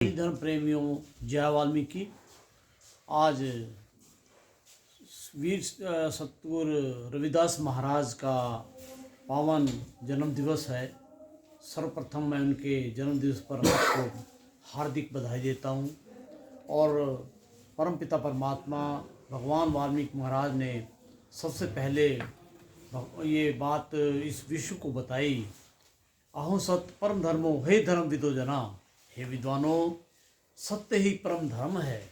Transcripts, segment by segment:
धर्म प्रेमियों, जय वाल्मीकि। आज वीर सतगुरु रविदास महाराज का पावन जन्म दिवस है। सर्वप्रथम मैं उनके जन्म दिवस पर आपको हार्दिक बधाई देता हूँ। और परमपिता परमात्मा भगवान वाल्मीकि महाराज ने सबसे पहले ये बात इस विश्व को बताई, अहो सत्य परम धर्मो हे धर्म विदो जना। हे विद्वानों, सत्य ही परम धर्म है।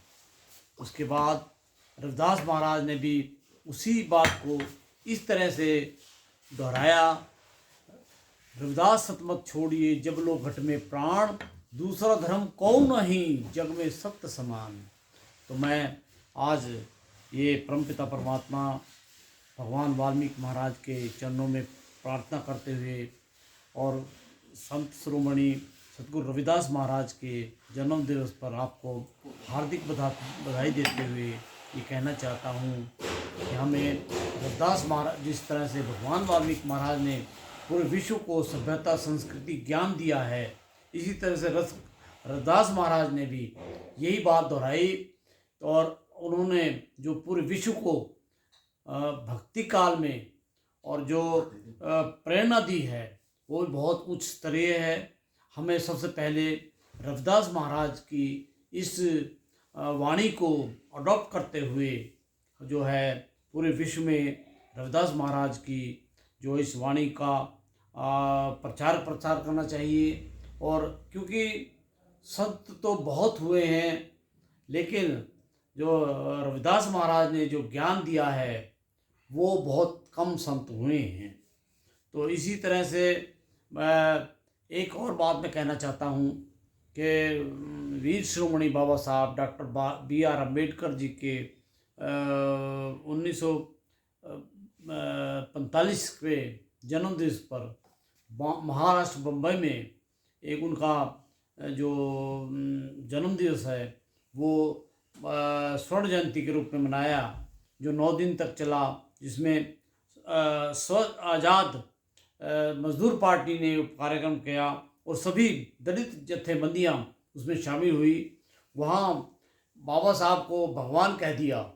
उसके बाद रविदास महाराज ने भी उसी बात को इस तरह से दोहराया, रविदास सतमत छोड़िए जब लो घट में प्राण, दूसरा धर्म कौन नहीं जग में सत्य समान। तो मैं आज ये परमपिता परमात्मा भगवान वाल्मीकि महाराज के चरणों में प्रार्थना करते हुए और संत शिरोमणि सतगुरु रविदास महाराज के जन्म दिवस पर आपको हार्दिक बधाई देते हुए ये कहना चाहता हूँ कि हमें रविदास महाराज जिस तरह से भगवान वाल्मीकि महाराज ने पूरे विश्व को सभ्यता, संस्कृति, ज्ञान दिया है, इसी तरह से रविदास महाराज ने भी यही बात दोहराई। और उन्होंने जो पूरे विश्व को भक्ति काल में और जो प्रेरणा दी है वो बहुत उच्च स्तरीय है। हमें सबसे पहले रविदास महाराज की इस वाणी को अडॉप्ट करते हुए जो है पूरे विश्व में रविदास महाराज की जो इस वाणी का प्रचार करना चाहिए। और क्योंकि संत तो बहुत हुए हैं, लेकिन जो रविदास महाराज ने जो ज्ञान दिया है वो बहुत कम संत हुए हैं। तो इसी तरह से एक और बात मैं कहना चाहता हूँ कि वीर शिरोमणि बाबा साहब डॉक्टर B.R. अम्बेडकर जी के 1945 के जन्म दिवस पर महाराष्ट्र बम्बई में एक उनका जो जन्म दिवस है वो स्वर्ण जयंती के रूप में मनाया, जो 9 दिन तक चला, जिसमें स्व आज़ाद मजदूर पार्टी ने कार्यक्रम किया और सभी दलित जत्थेबंदियाँ उसमें शामिल हुई। वहाँ बाबा साहब को भगवान कह दिया,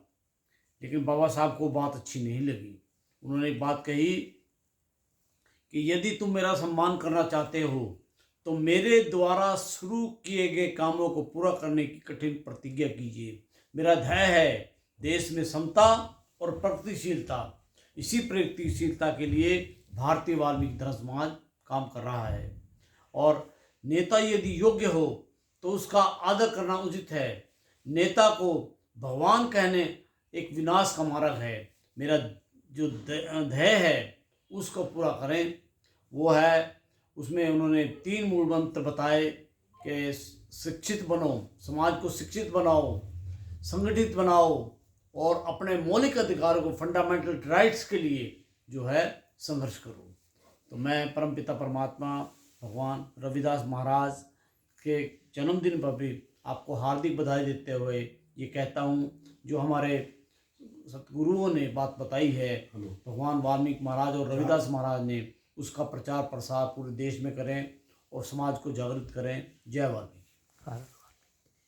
लेकिन बाबा साहब को बात अच्छी नहीं लगी। उन्होंने एक बात कही कि यदि तुम मेरा सम्मान करना चाहते हो तो मेरे द्वारा शुरू किए गए कामों को पूरा करने की कठिन प्रतिज्ञा कीजिए। मेरा ध्येय है देश में समता और प्रगतिशीलता। इसी प्रगतिशीलता के लिए भारतीय वाल्मीकि धर्म समाज काम कर रहा है, और नेता यदि योग्य हो तो उसका आदर करना उचित है। नेता को भगवान कहने एक विनाश का मार्ग है। मेरा जो ध्येय है उसको पूरा करें, वो है, उसमें उन्होंने 3 मूल मंत्र बताए कि शिक्षित बनो, समाज को शिक्षित बनाओ, संगठित बनाओ और अपने मौलिक अधिकारों को, फंडामेंटल राइट्स के लिए जो है संघर्ष करो। तो मैं परमपिता परमात्मा भगवान रविदास महाराज के जन्मदिन पर भी आपको हार्दिक बधाई देते हुए ये कहता हूँ, जो हमारे सतगुरुओं ने बात बताई है भगवान वाल्मीकि महाराज और रविदास महाराज ने, उसका प्रचार प्रसार पूरे देश में करें और समाज को जागृत करें। जय वाल्मीकि।